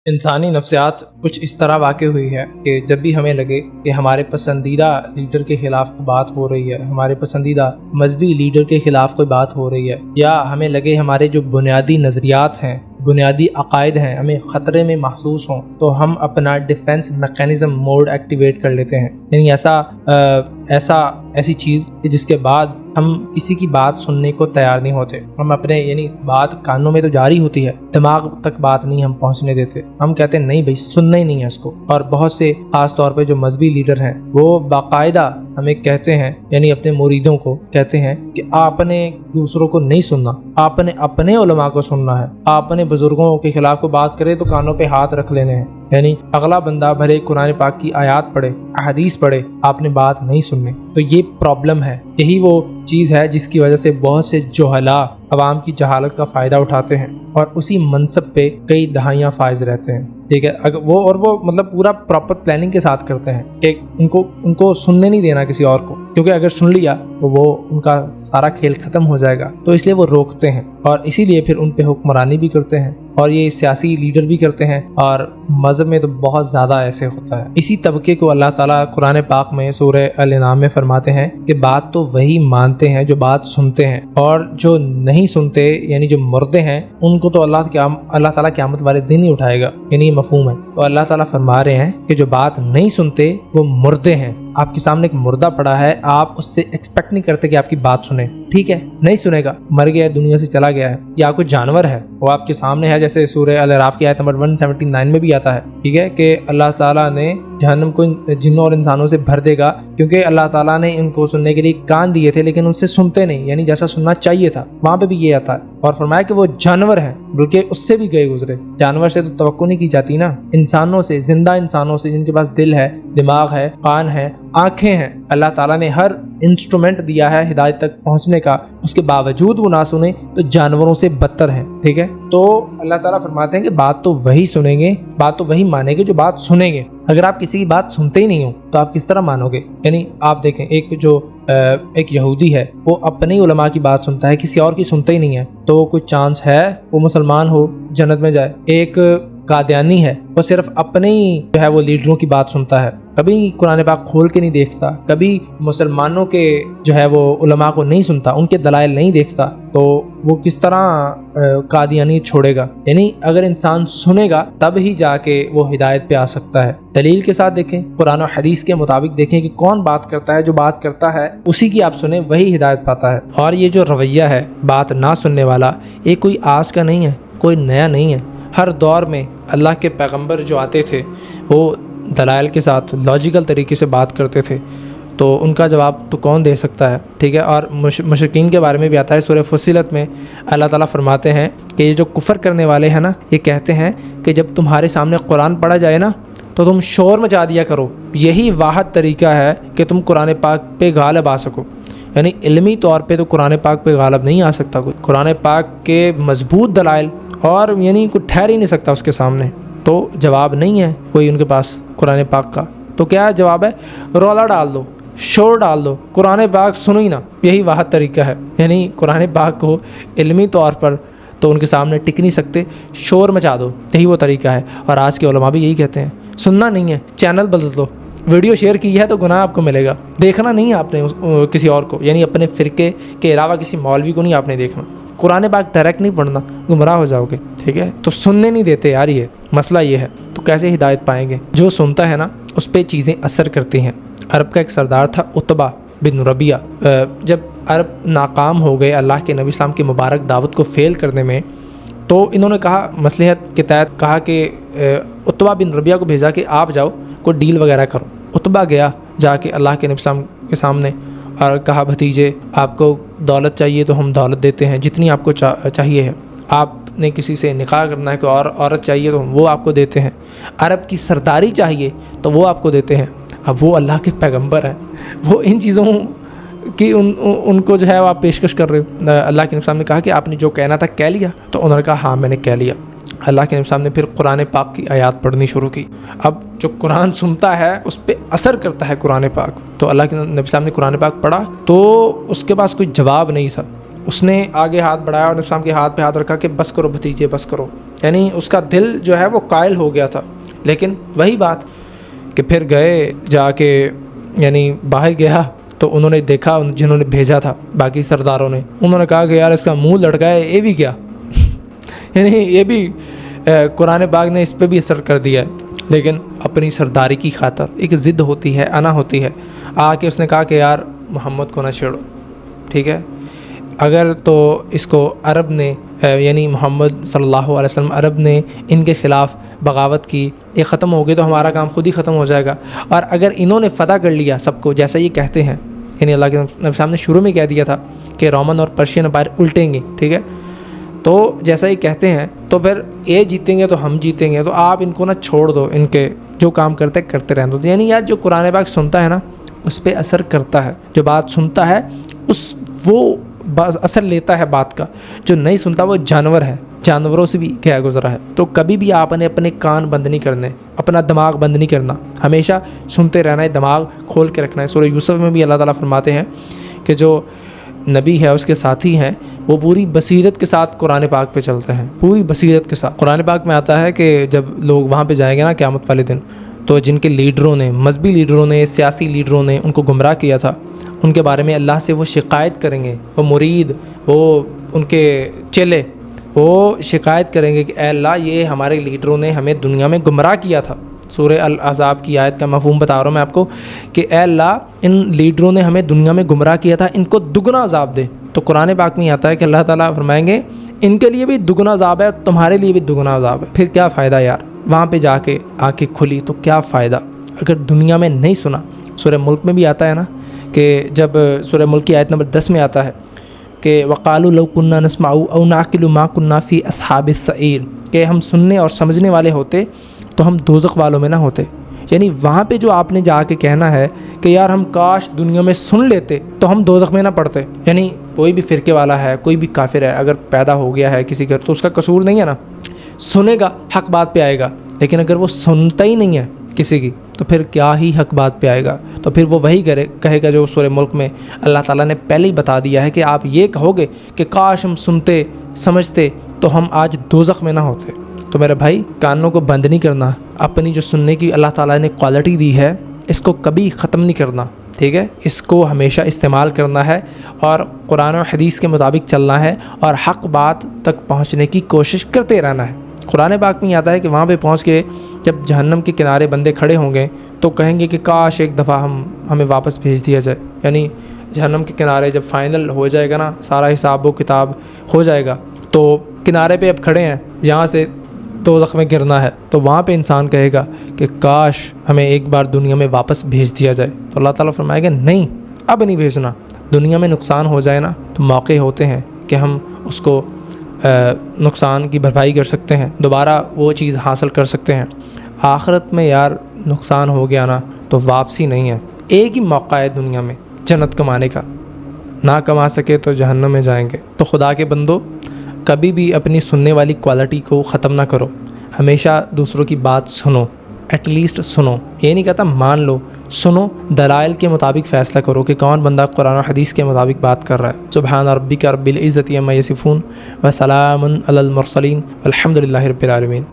انسانی نفسیات کچھ اس طرح واقع ہوئی ہے کہ جب بھی ہمیں لگے کہ ہمارے پسندیدہ لیڈر کے خلاف بات ہو رہی ہے، ہمارے پسندیدہ مذہبی لیڈر کے خلاف کوئی بات ہو رہی ہے، یا ہمیں لگے ہمارے جو بنیادی نظریات ہیں، بنیادی عقائد ہیں، ہمیں خطرے میں محسوس ہوں، تو ہم اپنا ڈیفنس میکینزم موڈ ایکٹیویٹ کر لیتے ہیں۔ یعنی ایسی چیز کہ جس کے بعد ہم کسی کی بات سننے کو تیار نہیں ہوتے۔ ہم اپنے بات کانوں میں تو جاری ہوتی ہے، دماغ تک بات نہیں ہم پہنچنے دیتے۔ ہم کہتے ہیں نہیں بھائی، سننا ہی نہیں ہے اس کو۔ اور بہت سے خاص طور پہ جو مذہبی لیڈر ہیں وہ باقاعدہ ہمیں کہتے ہیں، یعنی اپنے مریدوں کو کہتے ہیں کہ آپ نے دوسروں کو نہیں سننا، آپ نے اپنے علماء کو سننا ہے۔ آپ نے بزرگوں کے خلاف کو بات کرے تو کانوں پہ ہاتھ رکھ لینے ہیں۔ یعنی اگلا بندہ بھلے قرآن پاک کی آیات پڑھے، احادیث پڑھے، آپ نے بات نہیں سننی۔ تو یہ پرابلم ہے، یہی وہ چیز ہے جس کی وجہ سے بہت سے جہلاء عوام کی جہالت کا فائدہ اٹھاتے ہیں اور اسی منصب پہ کئی دہائیاں فائز رہتے ہیں۔ ٹھیک ہے، اگر وہ مطلب پورا پراپر پلاننگ کے ساتھ کرتے ہیں کہ ان کو سننے نہیں دینا کسی اور کو، کیونکہ اگر سن لیا تو وہ ان کا سارا کھیل ختم ہو جائے گا، تو اس لیے وہ روکتے ہیں اور اسی لیے پھر ان پہ حکمرانی بھی کرتے ہیں، اور یہ سیاسی لیڈر بھی کرتے ہیں، اور مذہب میں تو بہت زیادہ ایسے ہوتا ہے۔ اسی طبقے کو اللہ تعالیٰ قرآن پاک میں سورہ الانعام میں فرماتے ہیں کہ بات تو وہی مانتے ہیں جو بات سنتے ہیں، اور جو نہیں سنتے یعنی جو مردے ہیں ان کو تو اللہ تعالیٰ قیامت والے دن ہی اٹھائے گا۔ یعنی یہ مفہوم ہے، تو اللہ تعالیٰ فرما رہے ہیں کہ جو بات نہیں سنتے وہ مردے ہیں۔ آپ کے سامنے ایک مردہ پڑا ہے، آپ اس سے ایکسپیکٹ نہیں کرتے کہ آپ کی بات سنیں، ٹھیک ہے، نہیں سنے گا، مر گیا ہے، دنیا سے چلا گیا ہے، یا کوئی جانور ہے وہ آپ کے سامنے ہے، جیسے سورہ الاعراف کی آیت نمبر 179 میں بھی آتا ہے، ٹھیک ہے، کہ اللہ تعالیٰ نے جہنم کو جنوں اور انسانوں سے بھر دے گا، کیونکہ اللہ تعالیٰ نے ان کو سننے کے لیے کان دیے تھے لیکن ان سے سنتے نہیں، یعنی جیسا سننا چاہیے تھا۔ وہاں پہ بھی یہ آتا ہے، اور فرمایا کہ وہ جانور ہیں، بلکہ اس سے بھی گئے گزرے۔ جانور سے تو توقع نہیں کی جاتی نا، انسانوں سے، زندہ انسانوں سے، جن کے پاس دل ہے، دماغ ہے، کان ہے، آنکھیں ہیں، اللہ تعالیٰ نے ہر انسٹرومنٹ دیا ہے ہدایت تک پہنچنے کا، اس کے باوجود وہ نہ سنیں تو جانوروں سے بدتر ہیں، ٹھیک ہے۔ تو اللہ تعالیٰ فرماتے ہیں کہ بات تو وہی سنیں گے، بات تو وہی مانیں گے جو بات سنیں گے۔ اگر آپ کسی کی بات سنتے ہی نہیں ہو تو آپ کس طرح مانو گے؟ یعنی آپ دیکھیں، ایک یہودی ہے، وہ اپنے علماء کی بات سنتا ہے، کسی اور کی سنتا ہی نہیں ہے، تو کوئی چانس ہے وہ مسلمان ہو، جنت میں جائے؟ ایک قادیانی ہے، وہ صرف اپنے ہی وہ لیڈروں کی بات سنتا ہے، کبھی قرآن پاک کھول کے نہیں دیکھتا، کبھی مسلمانوں کے وہ علماء کو نہیں سنتا، ان کے دلائل نہیں دیکھتا، تو وہ کس طرح قادیانی چھوڑے گا؟ یعنی اگر انسان سنے گا تب ہی جا کے وہ ہدایت پہ آ سکتا ہے۔ دلیل کے ساتھ دیکھیں، قرآن و حدیث کے مطابق دیکھیں کہ کون بات کرتا ہے، جو بات کرتا ہے اسی کی آپ سنیں، وہی ہدایت پاتا ہے۔ اور یہ جو رویہ ہے بات نہ سننے والا، یہ کوئی آج کا نہیں ہے، کوئی نیا نہیں ہے۔ ہر دور میں اللہ کے پیغمبر جو آتے تھے وہ دلائل کے ساتھ لاجیکل طریقے سے بات کرتے تھے، تو ان کا جواب تو کون دے سکتا ہے، ٹھیک ہے۔ اور مشرکین کے بارے میں بھی آتا ہے سورہ فصلت میں، اللہ تعالیٰ فرماتے ہیں کہ یہ جو کفر کرنے والے ہیں نا، یہ کہتے ہیں کہ جب تمہارے سامنے قرآن پڑھا جائے نا تو تم شور مچا دیا کرو، یہی واحد طریقہ ہے کہ تم قرآن پاک پہ غالب آ سکو۔ یعنی علمی طور پہ تو قرآن پاک پہ غالب نہیں آ سکتا کوئی، قرآن پاک کے مضبوط دلائل اور کوئی ٹھہر ہی نہیں سکتا اس کے سامنے، تو جواب نہیں ہے کوئی ان کے پاس قرآن پاک کا۔ تو کیا جواب ہے؟ رولا ڈال دو، شور ڈال دو، قرآن پاک سنو ہی نا، یہی واحد طریقہ ہے۔ یعنی قرآن پاک کو علمی طور پر تو ان کے سامنے ٹک نہیں سکتے، شور مچا دو، یہی وہ طریقہ ہے۔ اور آج کے علماء بھی یہی کہتے ہیں، سننا نہیں ہے، چینل بدل دو، ویڈیو شیئر کی ہے تو گناہ آپ کو ملے گا، دیکھنا نہیں ہے آپ نے کسی اور کو، یعنی اپنے فرقے کے علاوہ کسی مولوی کو نہیں آپ نے دیکھنا، قرآن پاک ڈائریکٹ نہیں پڑھنا، گمراہ ہو جاؤ گے، ٹھیک ہے۔ تو سننے نہیں دیتے یار، یہ مسئلہ یہ ہے، تو کیسے ہدایت پائیں گے؟ جو سنتا ہے نا اس پہ چیزیں اثر کرتی ہیں۔ عرب کا ایک سردار تھا عتبہ بن ربیہ، جب عرب ناکام ہو گئے اللہ کے نبی اسلام کی مبارک دعوت کو فیل کرنے میں، تو انہوں نے کہا، مصلحت کے تحت کہا کہ عتبہ بن ربیہ کو بھیجا کہ آپ جاؤ کوئی ڈیل وغیرہ کرو۔ عتبہ گیا جا کے اللہ کے نبی اسلام کے سامنے اور کہا، بھتیجے آپ کو دولت چاہیے تو ہم دولت دیتے ہیں، جتنی آپ کو چاہیے ہے۔ آپ نے کسی سے نکاح کرنا ہے، کوئی اور عورت چاہیے تو وہ آپ کو دیتے ہیں۔ عرب کی سرداری چاہیے تو وہ آپ کو دیتے ہیں۔ اب وہ اللہ کے پیغمبر ہیں، وہ ان چیزوں کی ان کو وہ آپ پیشکش کر رہے ہو۔ اللہ کے نبی صاحب نے کہا کہ آپ نے جو کہنا تھا کہہ لیا؟ تو انہوں نے کہا ہاں میں نے کہہ لیا۔ اللہ کے نبی صاحب نے پھر قرآن پاک کی آیات پڑھنی شروع کی۔ اب جو قرآن سنتا ہے اس پہ اثر کرتا ہے قرآن پاک، تو اللہ کے نبی صاحب نے قرآن پاک پڑھا تو اس کے پاس کوئی جواب نہیں تھا، اس نے آگے ہاتھ بڑھایا اور نبی صاحب کے ہاتھ پہ ہاتھ رکھا کہ بس کرو بھتیجے، بس کرو، یعنی اس کا دل جو ہے وہ قائل ہو گیا تھا. لیکن وہی بات کہ پھر گئے جا کے یعنی باہر گیا تو انہوں نے دیکھا جنہوں نے بھیجا تھا باقی سرداروں نے, انہوں نے کہا کہ یار اس کا منہ لٹکا ہے, یہ بھی کیا یعنی یہ بھی قرآن پاک نے اس پہ بھی اثر کر دیا ہے. لیکن اپنی سرداری کی خاطر ایک ضد ہوتی ہے, انا ہوتی ہے, آ کے اس نے کہا کہ یار محمد کو نہ چھیڑو, ٹھیک ہے. اگر تو اس کو عرب نے یعنی محمد صلی اللہ علیہ وسلم عرب نے ان کے خلاف بغاوت کی, یہ ختم ہو گئی تو ہمارا کام خود ہی ختم ہو جائے گا. اور اگر انہوں نے فتح کر لیا سب کو جیسا یہ کہتے ہیں, یعنی اللہ کے نبی صاحب نے شروع میں کہہ دیا تھا کہ رومن اور پرشین امپائر الٹیں گے, ٹھیک ہے, تو جیسا یہ کہتے ہیں تو پھر یہ جیتیں گے تو ہم جیتیں گے, تو آپ ان کو نہ چھوڑ دو, ان کے جو کام کرتے رہنے دو. یعنی یار جو قرآن پاک سنتا ہے نا اس پہ اثر کرتا ہے, جو بات سنتا ہے وہ اثر لیتا ہے بات کا, جو نہیں سنتا وہ جانور ہے, جانوروں سے بھی گیا گزرا ہے. تو کبھی بھی آپ نے اپنے کان بند نہیں کرنے, اپنا دماغ بند نہیں کرنا, ہمیشہ سنتے رہنا ہے, دماغ کھول کے رکھنا ہے. سورہ یوسف میں بھی اللہ تعالیٰ فرماتے ہیں کہ جو نبی ہے اس کے ساتھی ہیں وہ پوری بصیرت کے ساتھ قرآن پاک پہ چلتے ہیں, پوری بصیرت کے ساتھ. قرآن پاک میں آتا ہے کہ جب لوگ وہاں پہ جائیں گے نا قیامت والے دن, تو جن کے لیڈروں نے, مذہبی لیڈروں نے, سیاسی لیڈروں نے ان کو گمراہ کیا تھا, ان کے بارے میں اللہ سے وہ شکایت کریں گے. وہ مرید, وہ ان کے چیلے, وہ شکایت کریں گے کہ اے اللہ یہ ہمارے لیڈروں نے ہمیں دنیا میں گمراہ کیا تھا. سورہ الاحزاب کی آیت کا مفہوم بتا رہا ہوں میں آپ کو کہ اے اللہ ان لیڈروں نے ہمیں دنیا میں گمراہ کیا تھا, ان کو دگنا عذاب دے. تو قرآن پاک میں آتا ہے کہ اللہ تعالیٰ فرمائیں گے ان کے لیے بھی دگنا عذاب ہے, تمہارے لیے بھی دگنا عذاب ہے. پھر کیا فائدہ یار, وہاں پہ جا کے آنکھیں کھلی تو کیا فائدہ اگر دنیا میں نہیں سنا. سورہ ملک میں بھی آتا ہے نا کہ جب سورہ ملک کی آیت نمبر 10 میں آتا ہے کہ وقالوا لو كنا نسمع او نعقل ما كنا في اصحاب السعير, کہ ہم سننے اور سمجھنے والے ہوتے تو ہم دوزخ والوں میں نہ ہوتے. یعنی وہاں پہ جو آپ نے جا کے کہنا ہے کہ یار ہم کاش دنیا میں سن لیتے تو ہم دوزخ میں نہ پڑتے. یعنی کوئی بھی فرقے والا ہے, کوئی بھی کافر ہے, اگر پیدا ہو گیا ہے کسی گھر تو اس کا قصور نہیں ہے نا, سنے گا حق بات پہ آئے گا. لیکن اگر وہ سنتا ہی نہیں ہے کسی کی تو پھر کیا ہی حق بات پہ آئے گا. تو پھر وہ وہی کہے گا جو سورہ ملک میں اللہ تعالیٰ نے پہلے ہی بتا دیا ہے کہ آپ یہ کہو گے کہ کاش ہم سنتے سمجھتے تو ہم آج دوزخ میں نہ ہوتے. تو میرے بھائی کانوں کو بند نہیں کرنا, اپنی جو سننے کی اللہ تعالیٰ نے کوالٹی دی ہے اس کو کبھی ختم نہیں کرنا, ٹھیک ہے, اس کو ہمیشہ استعمال کرنا ہے اور قرآن و حدیث کے مطابق چلنا ہے اور حق بات تک پہنچنے کی کوشش کرتے رہنا ہے. قرآن پاک میں آتا ہے کہ وہاں پہ پہنچ کے جب جہنم کے کنارے بندے کھڑے ہوں گے تو کہیں گے کہ کاش ایک دفعہ ہمیں واپس بھیج دیا جائے. یعنی جہنم کے کنارے جب فائنل ہو جائے گا نا, سارا حساب و کتاب ہو جائے گا, تو کنارے پہ اب کھڑے ہیں, یہاں سے دوزخ میں گرنا ہے, تو وہاں پہ انسان کہے گا کہ کاش ہمیں ایک بار دنیا میں واپس بھیج دیا جائے. تو اللہ تعالیٰ فرمائے گا نہیں, اب نہیں بھیجنا. دنیا میں نقصان ہو جائے نا تو موقع ہوتے ہیں کہ ہم اس کو نقصان کی بھرپائی کر سکتے ہیں, دوبارہ وہ چیز حاصل کر سکتے ہیں. آخرت میں یار نقصان ہو گیا نا تو واپسی نہیں ہے. ایک ہی موقع ہے دنیا میں جنت کمانے کا, نہ کما سکے تو جہنم میں جائیں گے. تو خدا کے بندو کبھی بھی اپنی سننے والی کوالٹی کو ختم نہ کرو, ہمیشہ دوسروں کی بات سنو, ایٹ لیسٹ سنو. یہ نہیں کہتا مان لو, سنو, دلائل کے مطابق فیصلہ کرو کہ کون بندہ قرآن و حدیث کے مطابق بات کر رہا ہے. سبحان ربک رب العزت عما یصفون وسلام علی المرسلین والحمد للہ رب العالمین.